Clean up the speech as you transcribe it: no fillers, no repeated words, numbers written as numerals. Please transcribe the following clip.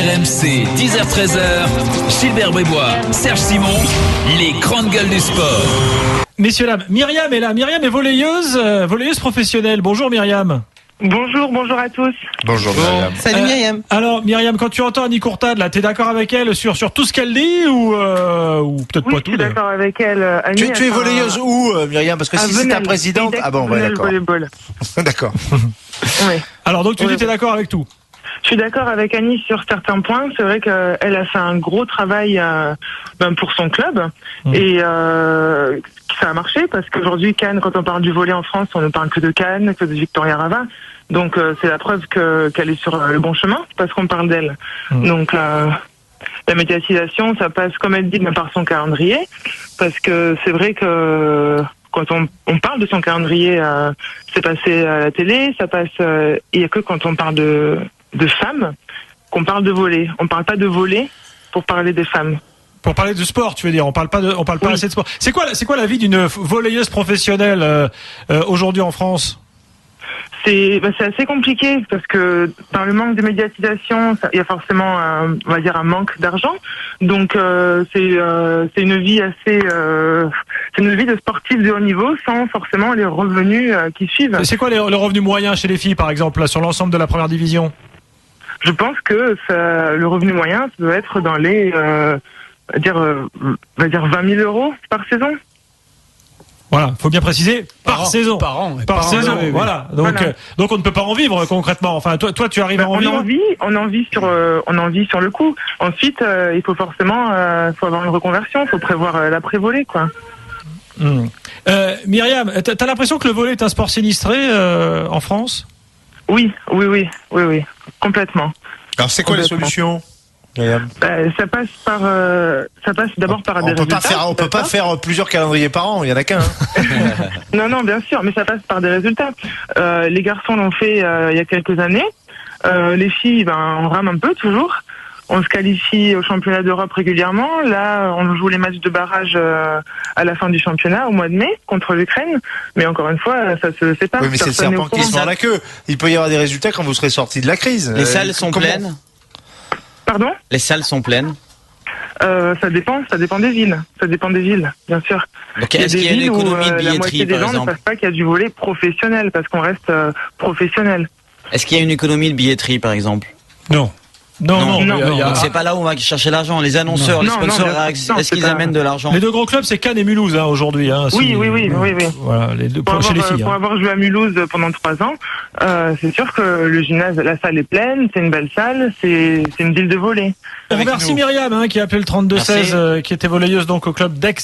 RMC, 10h-13h, Gilbert Bribois, Serge Simon, les grandes gueules du sport. Messieurs, dames, Myriam est là. Myriam est volleyeuse professionnelle. Bonjour Myriam. Bonjour à tous. Bonjour Myriam. Salut Myriam. Alors Myriam, quand tu entends Annie Courtade, là, t'es d'accord avec elle sur tout ce qu'elle dit ou peut-être Oui, pas je tout suis d'accord avec elle. Annie, Tu es volleyeuse où, Myriam? Parce que si c'est ta présidente... Ah bon, ouais, d'accord. D'accord. Oui. Alors donc tu dis que t'es d'accord avec tout. Je suis d'accord avec Annie sur certains points. C'est vrai qu'elle a fait un gros travail pour son club et ça a marché parce qu'aujourd'hui Cannes, quand on parle du volley en France, on ne parle que de Cannes, que de Victoria Rava. Donc c'est la preuve qu'elle est sur le bon chemin parce qu'on parle d'elle. Donc la médiatisation, ça passe comme elle dit, mais par son calendrier, parce que c'est vrai que quand on parle de son calendrier, c'est passé à la télé, ça passe. Il y a que quand on parle de femmes qu'on parle de volley. On parle pas de volley pour parler des femmes. Pour parler de sport, tu veux dire, on parle pas assez de sport. C'est quoi la vie d'une volleyeuse professionnelle aujourd'hui en France? C'est assez compliqué parce que dans le manque de médiatisation, il y a forcément un manque d'argent. Donc c'est une vie c'est une vie de sportif de haut niveau sans forcément les revenus qui suivent. C'est quoi les revenus moyens chez les filles, par exemple, là, sur l'ensemble de la première division? Je pense que le revenu moyen, ça doit être dans les 20 000 euros par saison. Voilà, faut bien préciser, par saison. Par an. Oui. Voilà. Donc on ne peut pas en vivre concrètement. Enfin, toi tu arrives à en vivre. On en vit sur le coup. Ensuite, il faut forcément, faut avoir une reconversion, faut prévoir l'après-volley, quoi. Myriam, t'as l'impression que le volley est un sport sinistré en France? Oui, complètement. Alors c'est quoi les solutions, Myriam? Ça passe d'abord par des résultats. On peut pas faire plusieurs calendriers par an, il y en a qu'un. Non, bien sûr, mais ça passe par des résultats. Les garçons l'ont fait il y a quelques années. Les filles, on rame un peu toujours. On se qualifie au championnat d'Europe régulièrement. Là, on joue les matchs de barrage à la fin du championnat, au mois de mai, contre l'Ukraine. Mais encore une fois, ça se sépare. Oui, mais c'est le serpent qui se mord la queue. Il peut y avoir des résultats quand vous serez sortis de la crise. Les salles sont pleines. Pardon ? Les salles sont pleines. Ça dépend des villes. Ça dépend des villes, bien sûr. Donc, est-ce qu'il y a une économie de la moitié billetterie, des par gens ne exemple? savent pas qu'il y a du volley professionnel, parce qu'on reste professionnel. Est-ce qu'il y a une économie de billetterie, par exemple? Non. Non. Donc c'est pas là où on va chercher l'argent. Les annonceurs, les sponsors, est-ce qu'ils amènent de l'argent? Les deux gros clubs, c'est Cannes et Mulhouse aujourd'hui. Oui. Voilà, les deux chez les filles. Pour avoir joué à Mulhouse pendant 3 ans, c'est sûr que le gymnase, la salle est pleine, c'est une belle salle, c'est une ville de volley. On remercie Myriam qui a appelé le 32-16, qui était volleyeuse donc au club d'Aix.